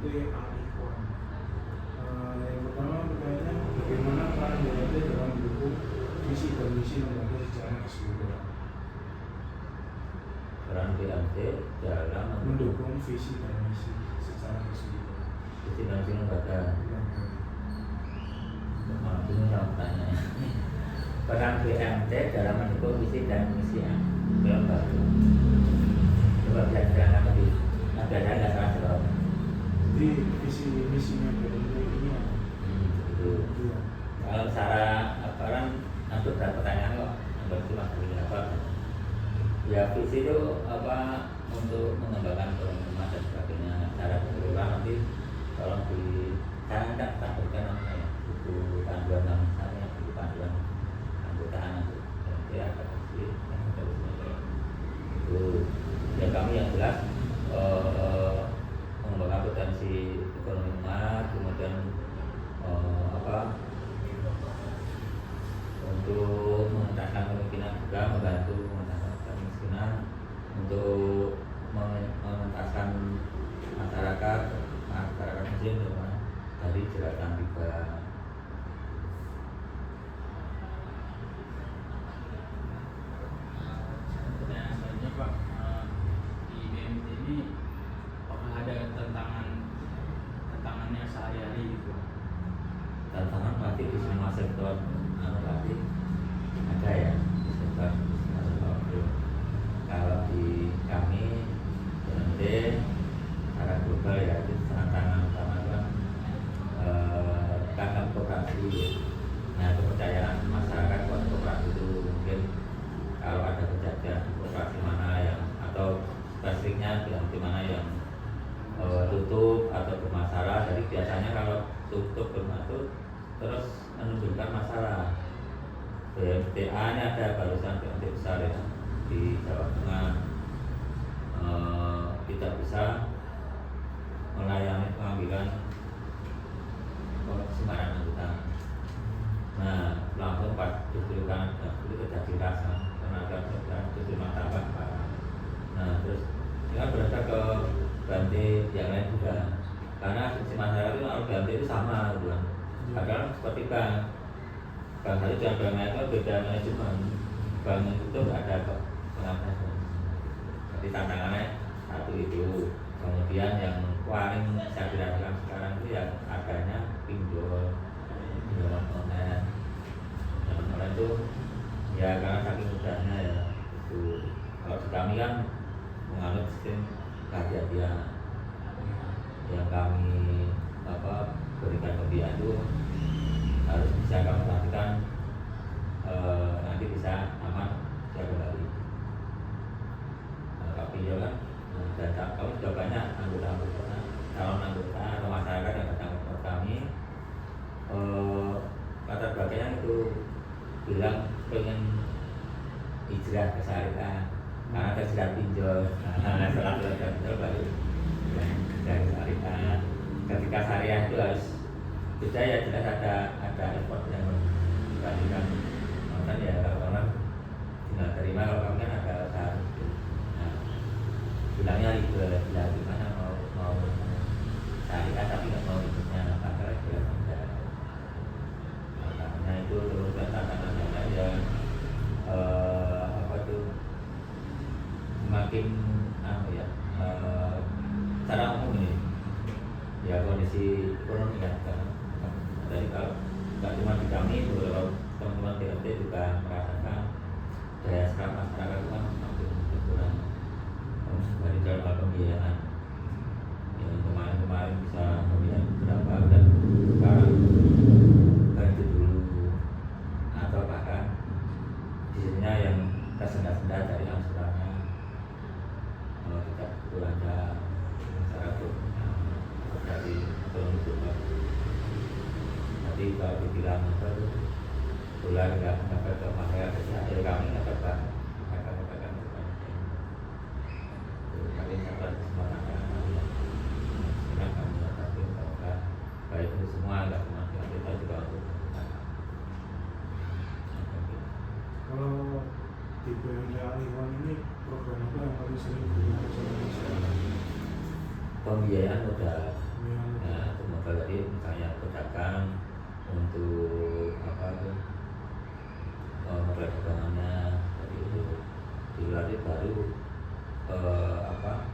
BMT Al-Ikhwan. Yang pertama pertanyaannya, bagaimana peran BMT dalam mendukung visi dan misi lembaga secara keseluruhan? Peran BMT dalam mendukung visi dan misi secara keseluruhan. Visi dan misi lembaga. Ini yang bertanya. Peran BMT dalam mendukung visi dan misi lembaga. Coba bisa diterangkan lebih. Ada nggak salah jawab? Jadi visi misinya BMT ini apa? Itu. Iya. Kalau secara peran untuk berapa pertanyaan kok? Untuk cuma apa? Ya visi itu apa untuk mengembangkan perumahan dan sebagainya. Cara keseluruhan nanti tolong saya kan tampilkan namanya buku panduan misalnya buku panduan anggotaan nanti ada visi yang terusnya itu ya kami yang jelas mengembangkan potensi ekonomi umat, kemudian untuk mengentaskan kemiskinan juga membantu mengentaskan kemiskinan, untuk mengentaskan masyarakat muslim dari jeratan riba. Pertanyaan selanjutnya Pak, di BMT ini apakah ada tantangannya sehari-hari gitu? Tantangan pasti di semua sektor pasti ada ya di sektor kalau di kami BMT secara global ya itu tantangan utama kan kantor koperasi ya. Nah kepercayaan masyarakat buat koperasi itu mungkin kalau ada kejadian di koperasi mana yang atau spesifiknya di mana yang tutup atau bermasalah, jadi biasanya kalau tutup bermasalah terus menunjukkan masalah. BMTA nya ada barusan BMT besar ya di Jawa Tengah tidak bisa melayani pengambilan sembarang anggota. Nah langsung pas justru kan itu terjadi rasa tenaga dan justru martabat. Nah terus ini berada ke BMT yang lain juga karena sisi masyarakat itu kalau BMT itu sama gitu kan. Padahal seperti bank satu dan bank lain itu beda manajemen. Bank itu nggak ada pengawasan. Jadi tantangannya satu itu. Kemudian yang paling bisa dirasakan sekarang itu yang adanya pinjaman online. Pinjaman online itu ya karena saking mudahnya ya itu. Kalau di kami kan menganut sistem kehati-hatian yang kami berikan pembiayaan itu harus bisa kami pastikan nanti bisa aman bisa kembali. Tapi ya kan dan kami sudah banyak anggota calon anggota atau masyarakat yang datang ke kami latar belakangnya itu bilang pengen hijrah ke syariah karena terjerat pinjol. Setelah terjerat pinjol baru dari syariah. Ketika syariah itu harus beda ya, jelas ada effort yang dibandingkan kan ya orang tinggal terima. Kalau kami kan ada usaha. Nah, bilangnya riba gimana mau syariah tapi nggak mau ribetnya padahal jelas tidak. Nah itu terus tantangannya ya semakin secara umum ini ya kondisi ekonomi kan. Jadi kalau nggak cuma di kami, beberapa teman-teman BMT juga merasakan daya serap masyarakat itu kan semakin berkurang dari dalam pembiayaan. Yang kemarin bisa membiayai berapa dan sekarang ganti dulu atau bahkan sisinya yang tersendat-sendat dari angsurannya tidak belanja secara dari ekonomi global. Jadi kalau dibilang dolar nggak berkembang hasil kami nggak berkembang kami sabar kesempatan kami dengan kami tapi semoga baik itu semua nggak cuma kita juga untuk kalau di BMT Al-Ikhwan ini program apa yang paling sering digunakan oleh masyarakat? pembiayaan modal Nah, itu modal tadi misalnya pedagang untuk apa tuh modal dagangannya tadi itu dilatih baru apa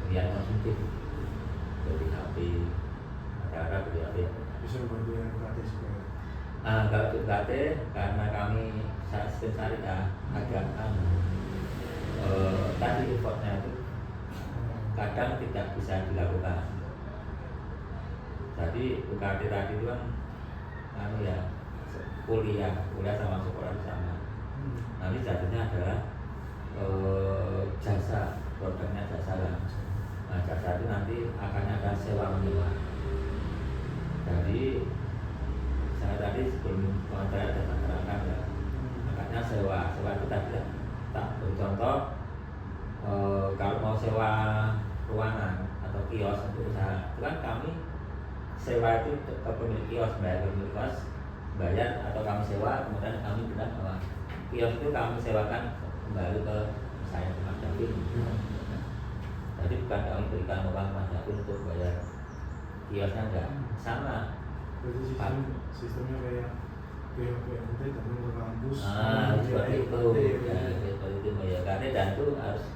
kegiatan konsumtif beli HP ada beli HP. Bisa bantu yang gratis supaya. Kalau untuk UKT karena kami sistem syariah agak tadi effortnya itu kadang tidak bisa dilakukan. Jadi UKT tadi itu kan ya kuliah sama sekolah sama. Nanti jatuhnya adalah jasa, produknya jasa lah. Nah, jasa itu nanti akan ada sewa menyewa. Jadi saya tadi sebelum wawancara ada terangkan ya, makanya sewa itu tadi tak bercontoh kalau mau sewa ruangan atau kios untuk usaha, itu kan kami sewa itu ke pemilik kios, bayar atau kami sewa, kemudian kami bilang bahwa kios itu kami sewakan kembali ke saya Mas Davin. Jadi bukan kami berikan uang Mas Davin untuk bayar kiosnya, enggak sama. Berarti sistemnya kayak PMT tapi untuk kampus. Seperti itu ya, seperti itu ya. Karena dan itu harus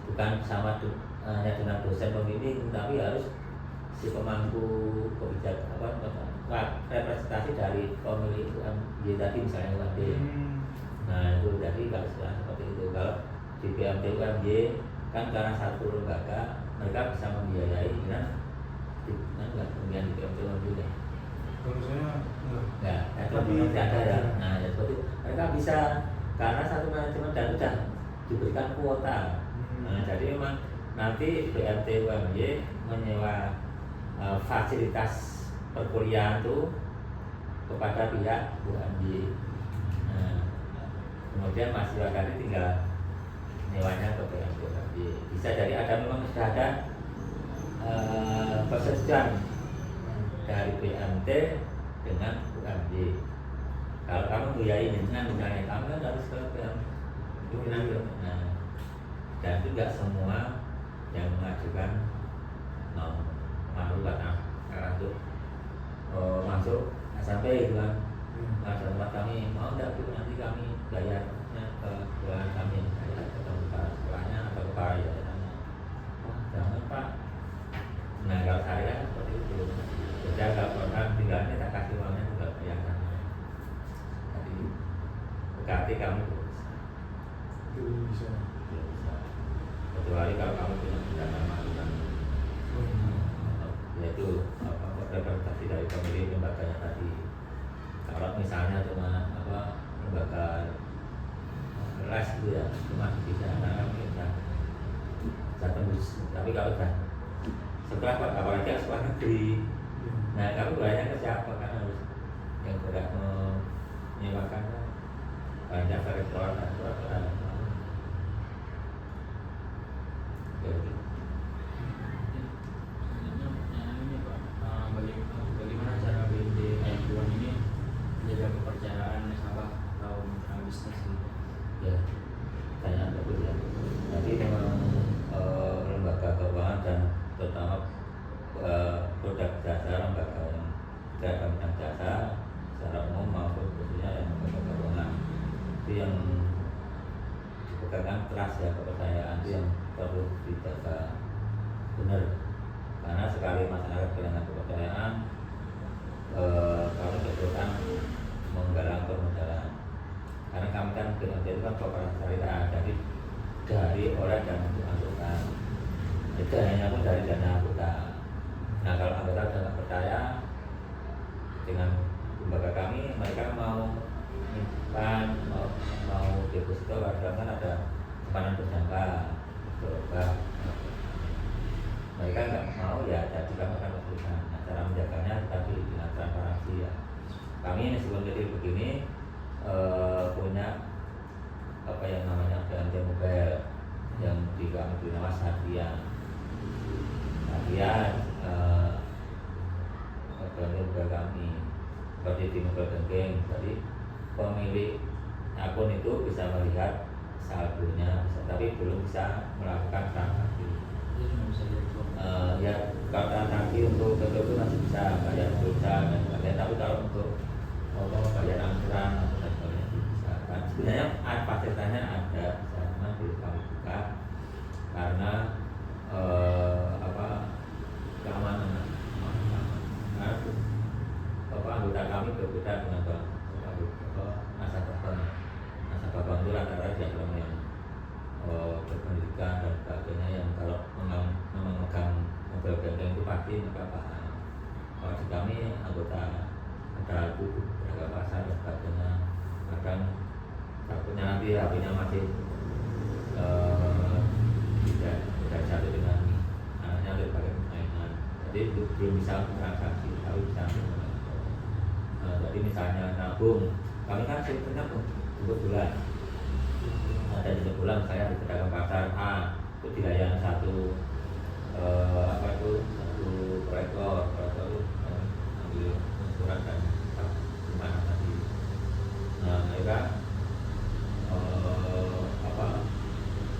bukan sama hanya dengan dosen pembimbing, tapi harus si pemangku kebijakan representasi dari pemilik UMY tadi misalnya UMD. Nah itu jadi kalau seperti itu. Kalau di BMT UMY kan karena satu lembaga mereka bisa membiayai kan enggak kemudian di BMT UMY. Kalau saya enggak. Tapi ada ya. Nah ya seperti itu. Mereka bisa karena satu manajemen dan sudah diberikan kuota. Nah jadi memang nanti BMT UMY menyewa fasilitas perkuliahan itu kepada pihak UMY. Nah, kemudian mahasiswa tadi tinggal nyewanya ke BMT UMY. Bisa jadi ada memang sudah ada persetujuan dari BMT dengan UMY. Kalau kamu biayai dengan misalnya kamu kan harus ke BMT. Nah, dan tidak semua yang mengajukan malu karena untuk masuk SMP itu kan. Nah, tempat kami mau tidak Bu, nanti kami bayarnya ke bulan kami, saya ketemu kepala sekolahnya atau kepala yayasannya. Oh, jangan Pak. Nah kalau saya seperti itu, kerja kalau program tinggalnya tak kasih uangnya juga bayarkan. Jadi UKT kamu Belum bisa. Kecuali kalau kamu punya dana masukan, yaitu representasi dari pemilik lembaganya tadi. Kalau misalnya cuma lembaga les itu ya cuma bisa bisa tembus. Tapi kalau sudah sekolah apalagi sekolah negeri, nah kamu bayarnya ke siapa kan harus yang berat menyewakan banyak restoran dan restoran. Bagaimana cara BMT Airborne ini menjaga kepercayaan nasabah atau mitra bisnis gitu? Ya, tanya bagus ya. Jadi memang lembaga keuangan dan terutama produk jasa lembaga yang beragam bidang jasa secara umum maupun khususnya yang lembaga keuangan itu yang dipegangkan trust ya, kepercayaan itu yang perlu dijaga benar. Karena sekali masyarakat kehilangan kepercayaan, kami kesulitan menggalang permodalan. Karena kami kan BMT itu kan koperasi syariah, jadi dari orang dan untuk anggota, dananya pun dari dana anggota. Nah kalau anggota sudah tidak percaya dengan lembaga kami, mereka mau menyimpan, mau deposito, padahal kan ada simpanan berjangka, berubah. Mereka nggak mau ya, jadi kami akan kesulitan. Nah, cara menjaganya tadi dengan transparansi ya. Kami meskipun kecil begini punya apa yang namanya BMT Mobile yang di kami beri nama Sadia. BMT Mobile kami seperti di mobile banking. Jadi pemilik akun itu bisa melihat saldonya, tapi belum bisa melakukan transaksi. Jadi cuma bisa jadi Ya kalau transaksi bisa bayar pulsa dan sebagainya. Tapi kalau untuk bayar angsuran atau dan sebagainya itu bisa. Kan sebenarnya fasilitasnya ada, cuma belum kami buka karena keamanan. Karena anggota kami berbeda dengan nasabah bank itu rata-rata yang berpendidikan dan sebagainya, yang kalau memegang mobile banking itu pasti mereka paham. Kalau di kami anggota ada beragam pasar dan sebagainya, kadang takutnya nanti HP-nya masih tidak satu dengan anaknya berbagai mainan, jadi belum bisa transaksi, tapi bisa. Jadi misalnya nabung, kami kan sistemnya kebetulan ada di sebulan saya di pedagang pasar A itu dilayani satu satu kolektor itu ambil surat dan gimana tadi. Nah mereka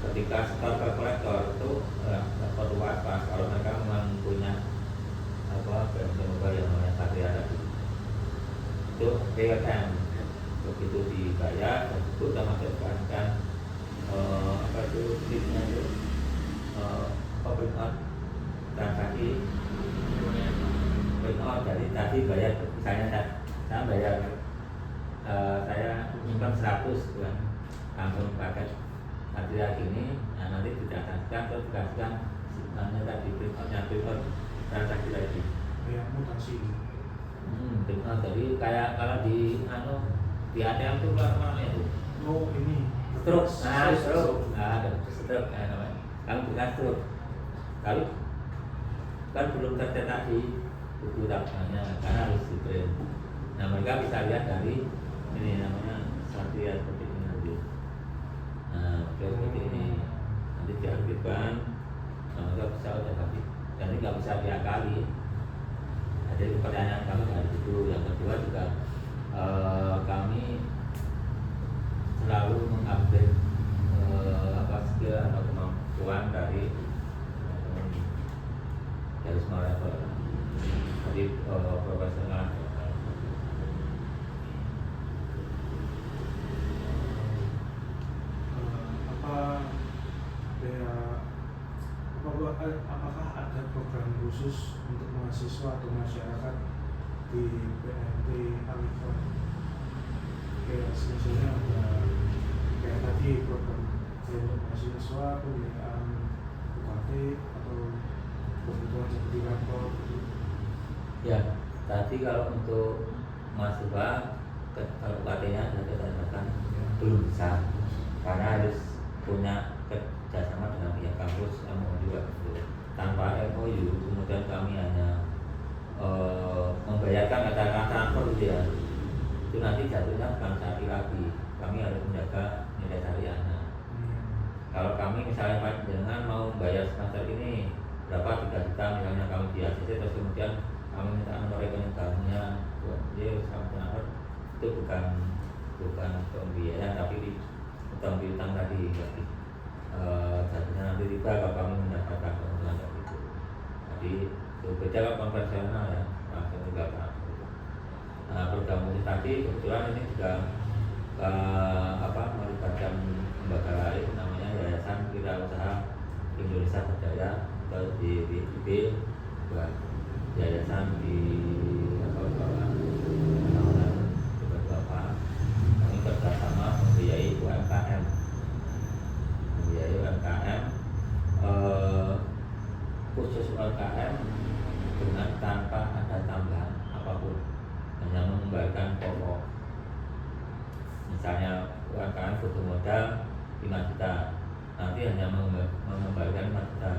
ketika setor ke kolektor itu perlu waspada kalau mereka memang punya bensin mobile yang namanya Satria tadi, itu real time. Begitu dibayar dan itu sudah masukkan slipnya itu print out transaksi print out. Jadi tadi bayar, misalnya saya bayar saya income 100 kan, langsung pakai Satria gini, nah nanti ditransaksikan terus dikasihkan simpannya tadi print out transaksi lagi kayak mutasi. Print out. Jadi kayak kalau di ATM itu keluar itu. Oh ini Stroke, stroke kayak namanya. Kalau bukan stroke, kalau kan belum tercetak di buku tabungannya karena harus di print. Nah mereka bisa lihat dari ini namanya Satria seperti ini nanti. Nah seperti ini nanti diaktifkan, nah mereka bisa udah habis. Dan ini nggak bisa diakali. Nah, jadi pertanyaan kami dari itu. Yang kedua juga kami selalu mengupdate skill atau kemampuan dari semua level, jadi profesional. Apakah ada program khusus untuk mahasiswa atau masyarakat di BNP Alifon? Kayak misalnya ada kayak tadi program untuk mahasiswa, pembiayaan UKT atau kebutuhan seperti laptop gitu. Ya, tadi kalau untuk mahasiswa kalau UKT-nya sudah kita katakan belum bisa karena harus punya kerjasama dengan pihak kampus MOU juga gitu. Tanpa MOU kemudian kami hanya membayarkan katakan transfer gitu ya, itu nanti jatuhnya bukan sehari lagi, kami harus menjaga nilai hariannya. Kalau kami misalnya Pak dengan mau bayar semester ini berapa 3 juta misalnya kami di ACC, terus kemudian kami minta nomor rekening banknya buat dia transfer, itu bukan pembiayaan tapi utang piutang tadi. Jadinya nanti tiba kalau kami mendapatkan keuntungan dari itu. Jadi itu beda kalau konvensional ya, langsung tinggal transfer. Nah program musik tadi kebetulan ini juga melibatkan lembaga lain namanya Yayasan Wirausaha Indonesia Berdaya atau YWIB, buat yayasan di Bapak kami kerjasama membiayai UMKM khusus UMKM dengan tanpa ada tambahan apapun, hanya mengembalikan pokok. Misalnya UMKM butuh modal 5 juta, nanti hanya mengembalikan 5 juta.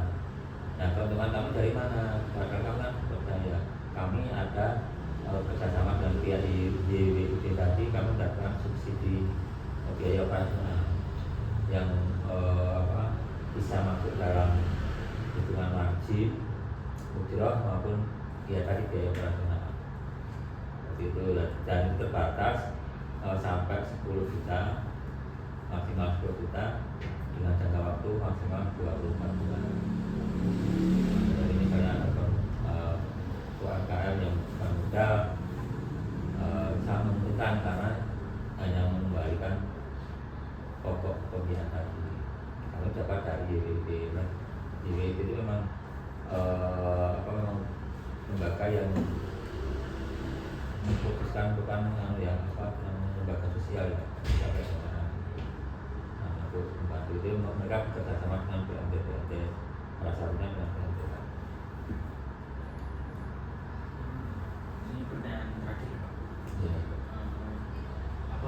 Nah keuntungan kami dari mana? Karena kami kan berdaya, kami ada kerjasama dengan pihak di YWIB tadi, kami mendapatkan subsidi biaya operasional yang bisa masuk dalam hitungan wajib, ujroh maupun ya tadi biaya operasional. Seperti itu, dan terbatas sampai 10 juta, maksimal 10 juta dengan jangka waktu maksimal 24 bulan. Jadi misalnya ada UMKM yang Anda sangat menentukan karena hanya mengembalikan pokok pembinaan tadi. Kami dapat dari YWB. YWB itu memang memang lembaga yang memfokuskan bukan yang lembaga sosial ya, untuk membantu itu mereka bekerja sama dengan BMT salah satunya dengan BMT. Ini pertanyaan terakhir Pak. Ya. Apa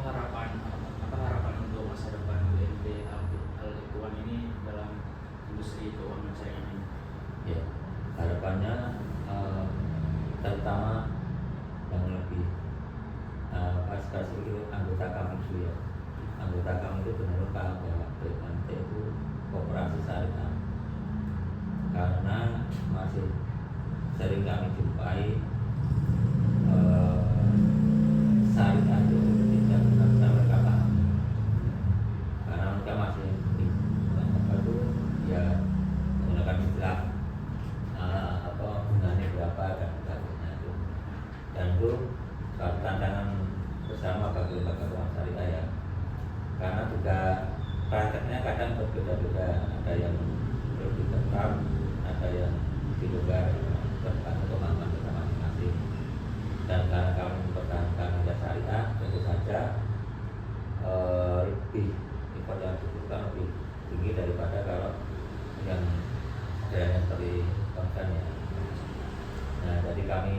harapan untuk masa depan BNP Al-Ikhwan ini dalam industri keuangan syariah ini? Ya, harapannya terutama yang lebih sedikit anggota kami itu ya. Anggota kami itu benar-benar paham bahwa BMT itu koperasi syariah, karena masih sering kami jumpai syariah itu tidak benar-benar mereka paham, karena mereka masih ya menggunakan istilah bunganya berapa dan sebagainya itu, dan itu suatu tantangan bersama bagi lembaga keuangan syariah ya, karena juga prakteknya kadang berbeda-beda, ada yang lebih ketat, ada yang dilonggar tergantung pemahaman kita masing-masing. Dan karena kami mempertahankan nilai syariah, tentu saja lebih import yang dibutuhkan lebih tinggi daripada kalau yang adanya seperti konsen ya. Nah, jadi kami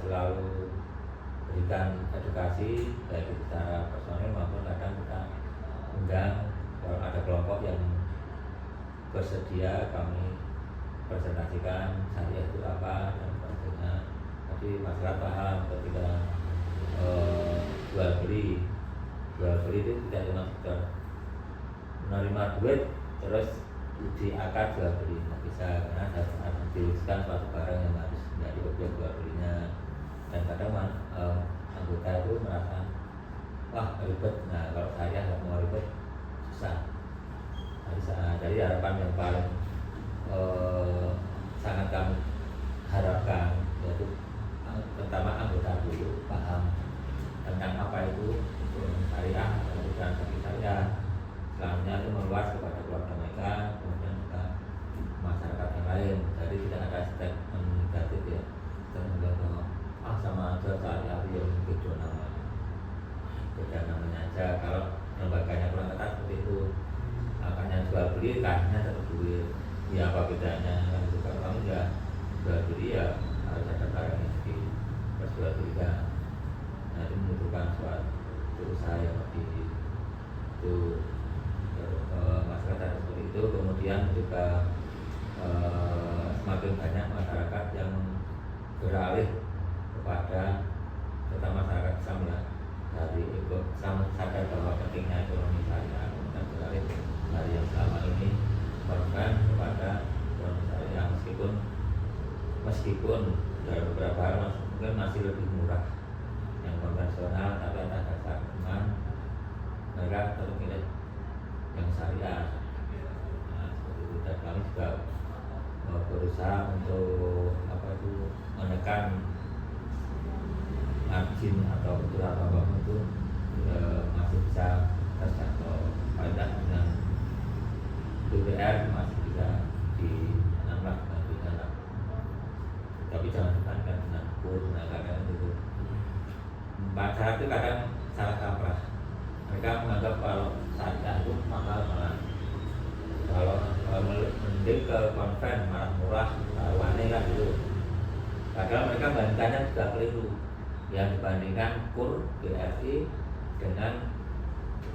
selalu berikan edukasi baik secara personil maupun kadang kita undang kalau ada kelompok yang bersedia, kami presentasikan syariah itu apa dan sebagainya. Jadi masyarakat paham ketika jual beli itu tidak cuma sekedar menerima duit terus diakad jual beli, nggak bisa, karena harus diuruskan suatu barang yang harus menjadi objek jual belinya. Dan kadang anggota itu merasa wah ribet. Nah, kalau saya nggak mau ribet susah. Jadi harapan yang paling sangat kami harapkan yaitu pertama anggota dulu paham tentang apa itu syariah atau transaksi syariah, selanjutnya itu meluas kepada keluarga mereka, kemudian juga masyarakat yang lain. Jadi tidak ada statement negatif ya, tergantung bahwa sama aja syariah yang beda namanya aja. Kalau lembaganya kurang ketat seperti itu, makanya jual beli kasnya tetap duit. Ya apa bedanya? Kan itu kalau kamu ya jual beli ya harus ada barang yang diperjual belikan. Nah, itu membutuhkan suatu usaha yang lebih itu masyarakat seperti itu. Kemudian juga semakin banyak masyarakat yang beralih kepada, terutama masyarakat Islam ya, dari Islam sadar bahwa pentingnya ekonomi syariah, kemudian beralih dari yang selama ini korban kepada ekonomi syariah, meskipun dalam beberapa hal mungkin masih lebih murah yang konvensional, tapi atas dasar iman mereka tetap pilih yang syariah. Nah, seperti itu. Dan kami juga berusaha untuk menekan margin atau betul apapun itu masih bisa terjangkau, paling tidak dengan BBR masih bisa dianggap tapi jangan dibandingkan dengan kur. Nah, kadang itu masyarakat itu kadang salah kaprah, mereka menganggap kalau syariah itu mahal, malah kalau mending ke konven malah murah taruhannya kan gitu. Padahal mereka bandingkannya juga keliru, yang dibandingkan kur BRI dengan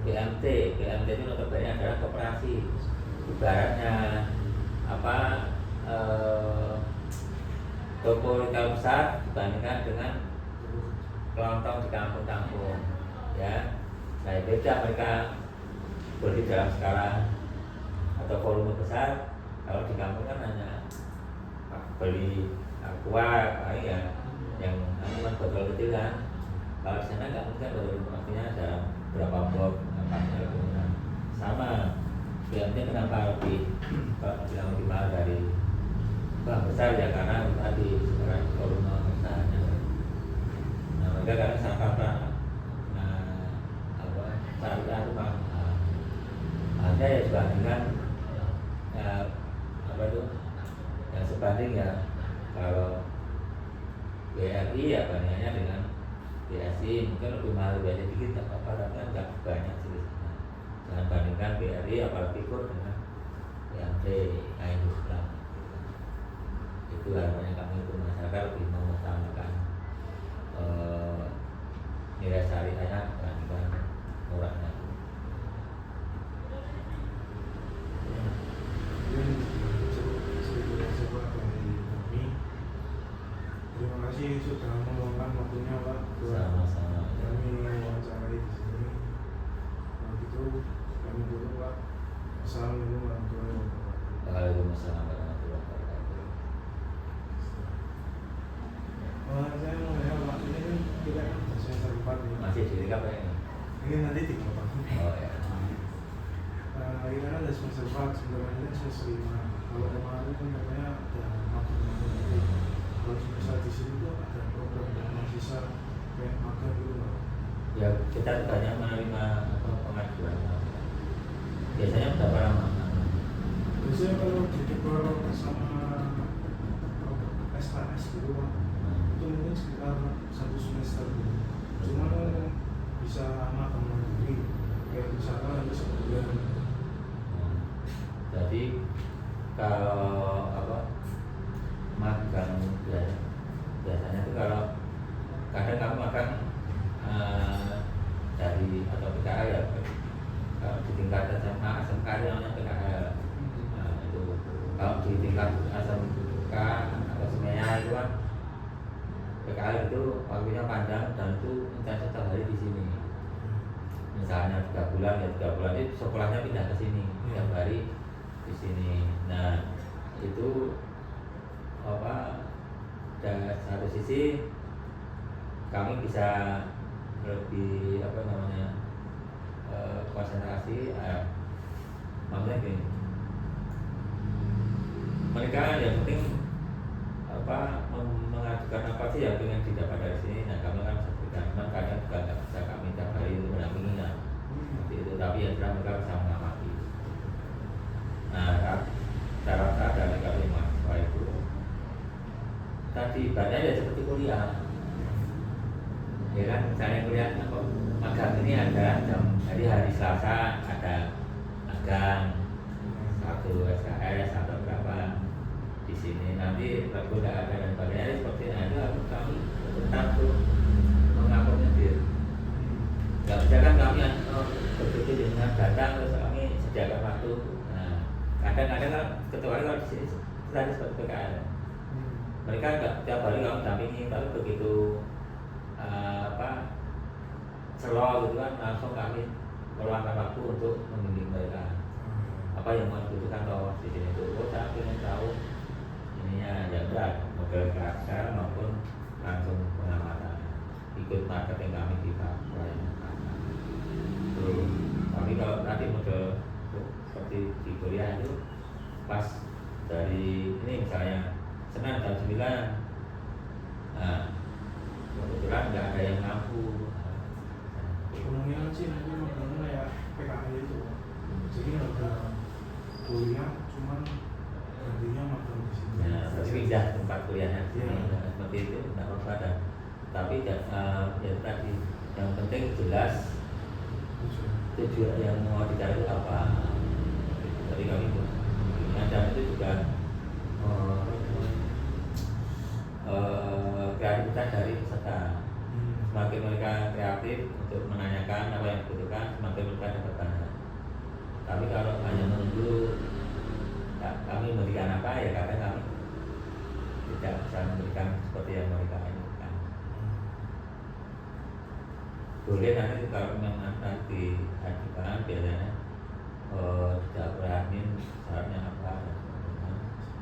BMT. BMT itu notabene adalah koperasi, ibaratnya toko retail besar dibandingkan dengan kelontong di kampung-kampung ya. Nah, beda mereka beli dalam skala atau volume besar. Kalau di kampung kan hanya beli aqua paling ya yang cuma botol kecil kan. Kalau di sana nggak mungkin botol artinya ada berapa box napasnya sama. BMT kenapa lebih bilang lebih mahal dari besar ya karena tadi sekarang volume usahanya. Nah mereka karena sangka apa syariah itu mahal. Hanya ya dibandingkan apa itu yang sebanding ya kalau BRI ya bandingannya dengan BSI mungkin lebih mahal banyak dikit tak apa-apa tapi kan nggak banyak sih. Jangan bandingkan BRI apalagi kur dengan BMT kain Islam. Itu harapannya kami untuk masyarakat lebih mengutamakan nilai syariahnya dibandingkan murahnya. Terima kasih sudah meluangkan waktunya Pak. Sama-sama. Kami wawancarai di sini. Kalau gitu kami tutup Pak. Assalamualaikum warahmatullahi wabarakatuh. Waalaikumsalam warahmatullahi wabarakatuh. Saya mau nanya Pak, ini kan kita semester 4 nih. Masih di TKP ini? Ini nanti 3 tahun. Oh ya. Kita kan ada semester 4, sebenarnya kan semester 5. Kalau kemarin kan katanya ada magang-magang gitu. Kalau semester di sini tuh ada program yang mahasiswa kayak magang gitu Pak. Ya kita banyak menerima pengajuan. Biasanya berapa lama? Biasanya kalau di depan sama SKS gitu Pak, itu mungkin sekitar 1 semester gitu. Cuma kan bisa magang mandiri, kayak misalkan ada 1 bulan. Jadi kalau apa magang biasanya itu kalau kadang kamu magang dari atau PKL ya kalau di tingkat SMA SMK itu namanya PKL. Nah, itu kalau di tingkat SMK atau SMEA itu kan PKL itu waktunya panjang dan itu intensitas setiap hari di sini. Misalnya 3 bulan ya 3 bulan itu sekolahnya pindah ke sini tiap hari di sini. Nah itu apa dari satu sisi kami bisa lebih apa namanya konsentrasi maksudnya gini mereka yang penting apa mengajukan apa sih yang ingin didapat dari sini. Nah kami kan bisa berikan memang kadang juga nggak bisa kami tiap hari itu mendampinginya seperti itu tapi yang jelas mereka bisa mengamati. Nah rata-rata dari kami mahasiswa itu tadi ibaratnya ya seperti kuliah ya kan, misalnya kuliah magang ini ada hari Selasa ada magang 1 SKS atau berapa di sini, nanti Rabu tidak ada dan sebagainya seperti itu harus kami tetap tuh mengakomodir diri. Nggak bisa kan kami begitu dengan datang terus kami sediakan waktu. Nah kadang-kadang kan kecuali kalau di sini tadi seperti PKL mereka nggak tiap hari kamu dampingi tapi begitu apa slow gitu kan langsung kami meluangkan waktu untuk membimbing mereka apa yang mau dibutuhkan kalau di sini itu. Oh saya ingin tahu ininya ya berat model karakter maupun langsung pengamatan ikut marketing kami di Papua. Tapi kalau tadi model seperti di kuliah itu pas dari ini misalnya Senin jam 9 nah kebetulan nggak ada yang mampu. Kemungkinan sih nanti magangnya kayak PKL itu Pak. Jadi ada kuliah cuman gantinya magang di sini. Nah, berarti pindah tempat kuliahnya di sini. Iya. Nah, seperti itu tidak apa-apa. Tapi ya tadi yang penting jelas tujuan yang mau dicari itu apa. Jadi kami dan itu juga kreativitas dari peserta. Semakin mereka kreatif untuk menanyakan apa yang dibutuhkan, semakin mereka dapat banyak. Tapi kalau hanya menunggu kami memberikan apa ya kadang kami tidak bisa memberikan seperti yang mereka inginkan. Boleh nanti kalau memang nanti diajukan biasanya tidak berani syaratnya apa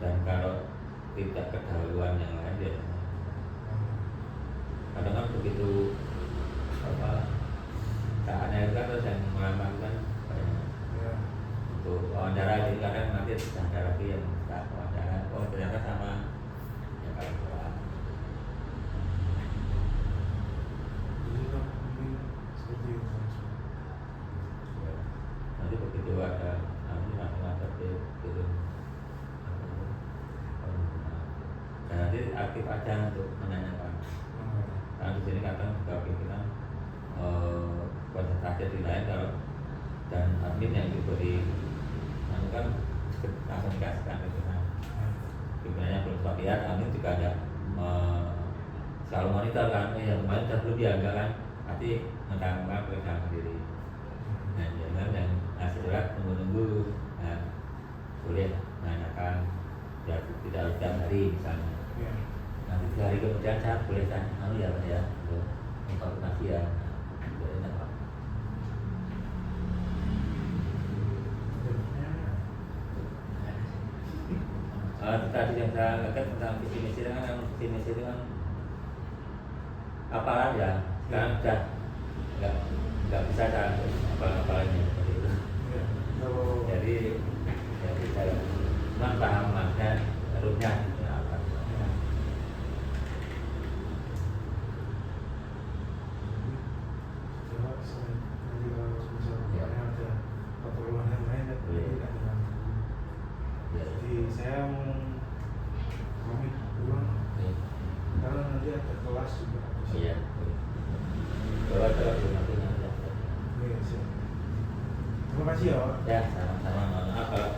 dan kalau tidak kedahuluan yang lain biasanya kadang kan begitu apa saatnya itu kan terus yang melakukan untuk wawancara jadi kadang nanti sudah ada lagi yang tak wawancara oh ternyata sama ya kalau salah. Jadi kan mungkin seperti itu langsung. Ya. Nanti begitu ada nanti masing-masing turun dan nanti aktif aja untuk menanyakan. Karena di sini kadang juga pimpinan konsentrasi di lain kalau dan admin yang diberi nanti kan langsung dikasihkan pimpinan. Pimpinannya belum sempat lihat, admin juga ada selalu monitor kan, yang kemarin sudah belum ya enggak kan, pasti mentang-mentang pekerjaan sendiri. Nah jangan yang ngasih surat tunggu-tunggu, nah, boleh menanyakan ya tidak harus tiap hari misalnya. Ya. Nanti 3 hari kemudian saya boleh tanya, ya Pak ya, untuk informasi ya. Boleh Pak. Tadi yang saya katakan tentang visi misi kan, visi misi itu kan apalan ya, sekarang sudah nggak bisa cara apalannya seperti itu. Ya. Kalau Jadi saya cuma paham makna ruhnya itu apa. coba selain nanti kalau misalnya Ya. ada keperluan yang lain ya Iya. tidak dengan Ya. jadi saya mau komit ulang karena nanti ada kelas juga. Iya. Kalau nanti Iya, siap. Terima kasih ya Pak. ya sama-sama, mohon maaf kalau